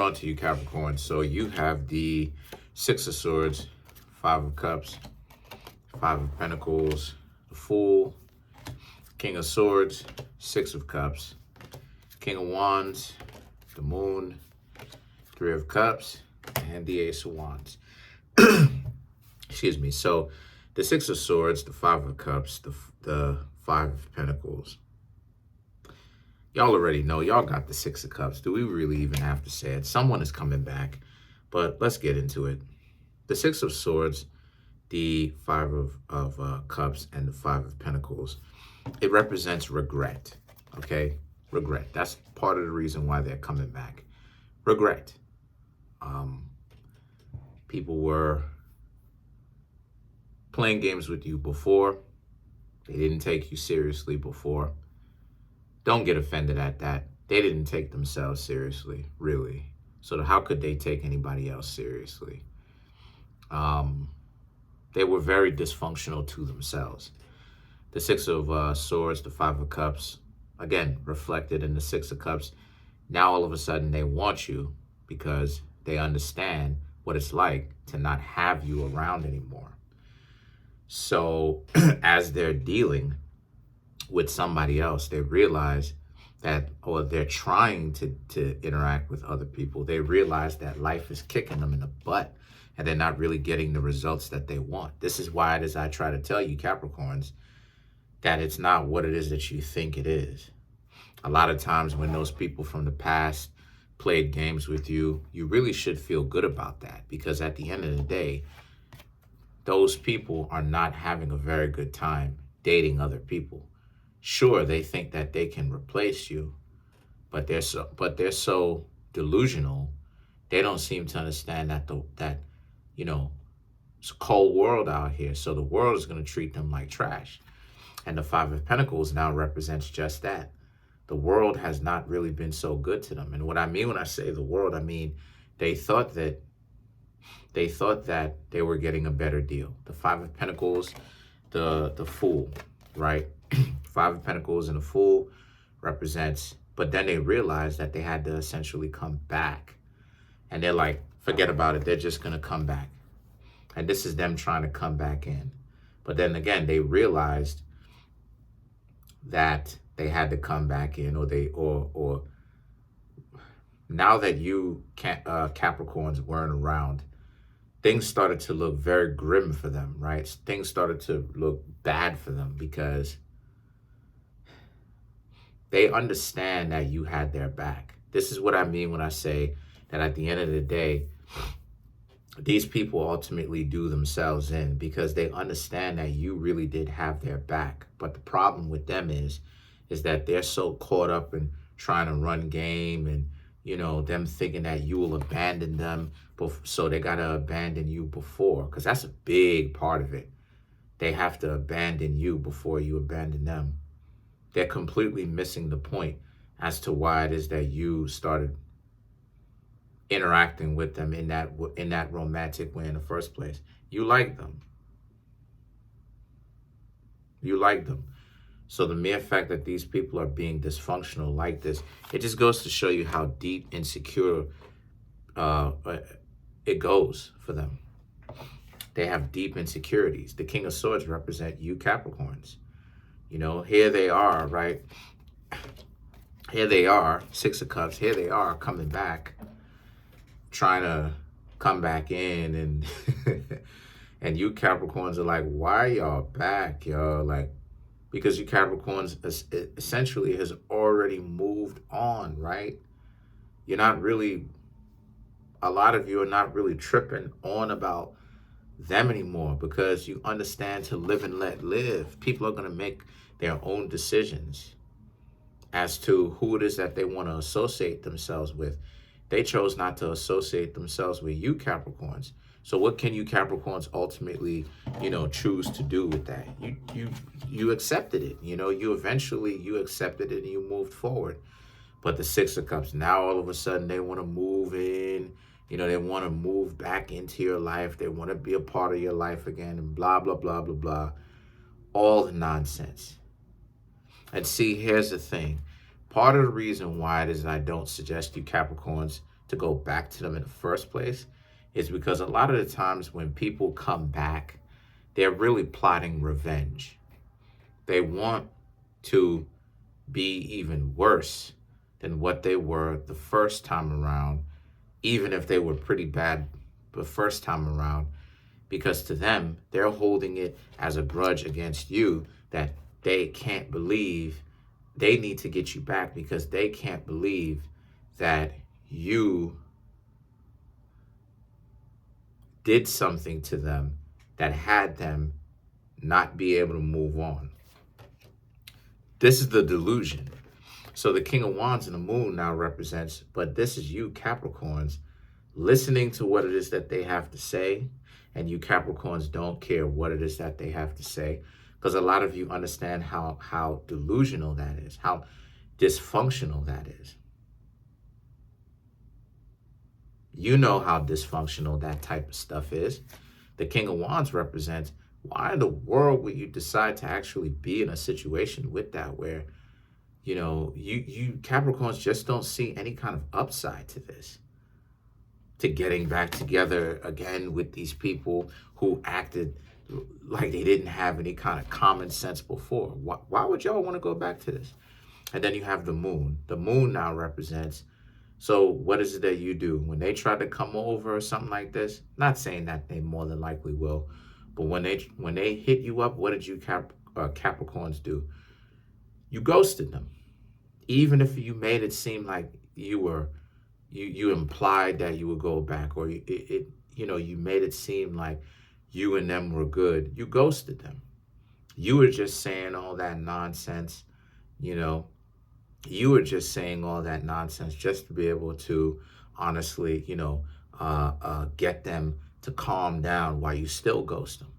on to you, Capricorn. So you have the Six of Swords, Five of Cups, Five of Pentacles, the Fool, King of Swords, Six of Cups, King of Wands, the Moon, Three of Cups, and the Ace of Wands. Excuse me. So the Six of Swords, the Five of Cups, the Five of Pentacles. Y'all already know. Y'all got the Six of Cups. Do we really even have to say it? Someone is coming back, but let's get into it. The Six of Swords, the Five of Cups, and the Five of Pentacles. It represents regret, okay? Regret. That's part of the reason why they're coming back. Regret. People were playing games with you before. They didn't take you seriously before. Don't get offended at that. They didn't take themselves seriously, really. So how could they take anybody else seriously? They were very dysfunctional to themselves. The Six of Swords, the Five of Cups, again, reflected in the Six of Cups. Now, all of a sudden, they want you because they understand what it's like to not have you around anymore. So as they're dealing with somebody else, they realize that, or they're trying to interact with other people, they realize that life is kicking them in the butt and they're not really getting the results that they want. This is why it is I try to tell you, Capricorns, that it's not what it is that you think it is. A lot of times when those people from the past played games with you, you really should feel good about that, because at the end of the day, those people are not having a very good time dating other people. Sure, they think that they can replace you, but they're so delusional. They don't seem to understand that it's a cold world out here, so the world is going to treat them like trash. And the Five of Pentacles now represents just that. The world has not really been so good to them. And what I mean when I say the world, I mean they thought that they were getting a better deal. The Five of Pentacles, the Fool, right? Five of Pentacles and the Fool represents, but then they realized that they had to essentially come back. And they're like, forget about it. They're just going to come back. And this is them trying to come back in. But then again, they realized that they had to come back in, or now that you Capricorns weren't around, things started to look very grim for them, right? Things started to look bad for them because they understand that you had their back. This is what I mean when I say that at the end of the day, these people ultimately do themselves in because they understand that you really did have their back. But the problem with them is that they're so caught up in trying to run game and, them thinking that you will abandon them. So they got to abandon you before, because that's a big part of it. They have to abandon you before you abandon them. They're completely missing the point as to why it is that you started interacting with them in that romantic way in the first place. You like them. You like them. So the mere fact that these people are being dysfunctional like this, it just goes to show you how deep insecure it goes for them. They have deep insecurities. The King of Swords represent you Capricorns. Here they are, right? Here they are, Six of Cups. Here they are coming back, trying to come back in, and and you Capricorns are like, why are y'all back, y'all? Like, because you Capricorns essentially has already moved on, right? You're not really, a lot of you are not really tripping on about them anymore because you understand to live and let live. People are going to make their own decisions as to who it is that they want to associate themselves with. They chose not to associate themselves with you Capricorns. So what can you Capricorns ultimately, choose to do with that? You accepted it. You eventually accepted it and you moved forward. But the Six of Cups, now all of a sudden they want to move in. They want to move back into your life. They want to be a part of your life again, and blah, blah, blah, blah, blah. All the nonsense. And see, here's the thing. Part of the reason why it is I don't suggest you Capricorns to to go back to them in the first place is because a lot of the times when people come back, they're really plotting revenge. They want to be even worse than what they were the first time around, even if they were pretty bad the first time around, because to them, they're holding it as a grudge against you that they can't believe. They need to get you back because they can't believe that you did something to them that had them not be able to move on. This is the delusion. So the King of Wands and the Moon now represents, but this is you, Capricorns, listening to what it is that they have to say. And you Capricorns don't care what it is that they have to say, because a lot of you understand how delusional that is, how dysfunctional that is. You know how dysfunctional that type of stuff is. The King of Wands represents, why in the world would you decide to actually be in a situation with that where, you know, you Capricorns just don't see any kind of upside to this, to getting back together again with these people who acted like they didn't have any kind of common sense before. Why would y'all want to go back to this? And then you have the Moon. The Moon now represents, so what is it that you do when they try to come over or something like this? Not saying that they more than likely will, but when they hit you up, what did you Capricorns do? You ghosted them, even if you made it seem like you implied that you would go back, or you made it seem like you and them were good. You ghosted them. You were just saying all that nonsense, You were just saying all that nonsense just to be able to honestly, get them to calm down while you still ghost them.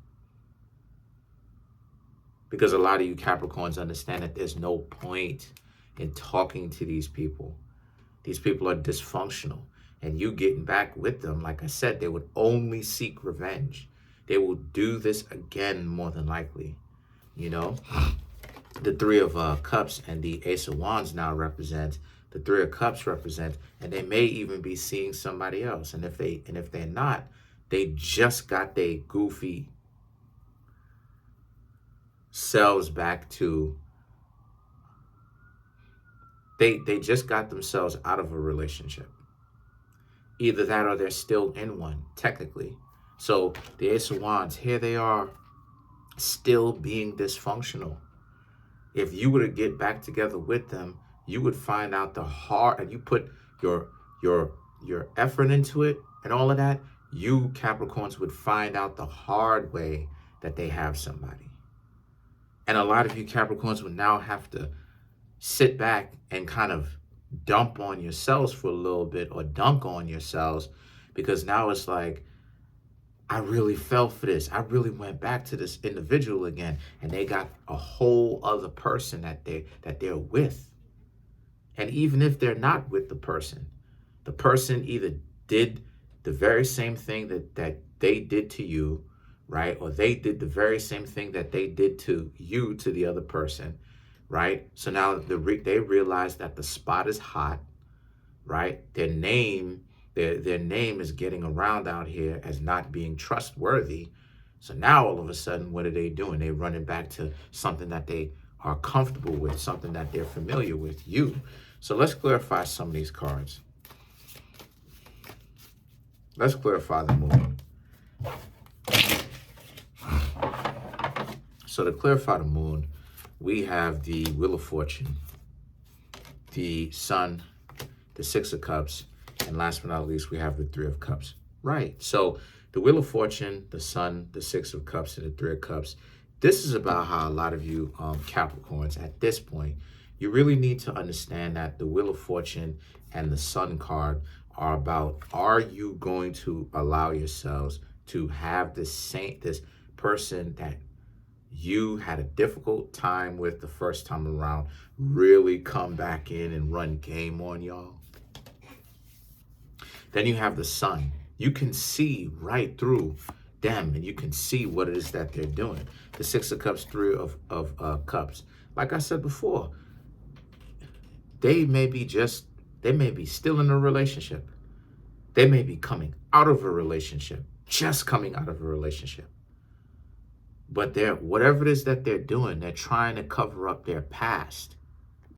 Because a lot of you Capricorns understand that there's no point in talking to these people. These people are dysfunctional. And you getting back with them, like I said, they would only seek revenge. They will do this again more than likely, The Three of Cups and the Ace of Wands now represent, the Three of Cups represent, and they may even be seeing somebody else. And if they're not, they just got their goofy selves back to, they just got themselves out of a relationship. Either that or they're still in one, technically. So the Ace of Wands, here they are, still being dysfunctional. If you were to get back together with them, you would find out the hard, and you put your effort into it and all of that, you Capricorns would find out the hard way that they have somebody. And a lot of you Capricorns would now have to sit back and kind of dump on yourselves for a little bit, or dunk on yourselves, because now it's like, I really fell for this. I really went back to this individual again, and they got a whole other person that they're with. And even if they're not with the person either did the very same thing that they did to you, right? Or they did the very same thing that they did to you, to the other person, right? So now they realize that the spot is hot, right? Their name is getting around out here as not being trustworthy. So now all of a sudden, what are they doing? They're running back to something that they are comfortable with, something that they're familiar with, you. So let's clarify some of these cards. Let's clarify the Moon. So to clarify the Moon, we have the Wheel of Fortune, the Sun, the Six of Cups, and last but not least, we have the Three of Cups. Right. So the Wheel of Fortune, the Sun, the Six of Cups, and the Three of Cups. This is about how a lot of you Capricorns at this point, you really need to understand that the Wheel of Fortune and the Sun card are about, are you going to allow yourselves to have this person that you had a difficult time with the first time around really come back in and run game on y'all? Then you have the Sun. You can see right through them, and you can see what it is that they're doing. The Six of Cups, Three of Cups. Like I said before, they may be still in a relationship. They may be coming out of a relationship, just coming out of a relationship. But whatever it is that they're doing, they're trying to cover up their past.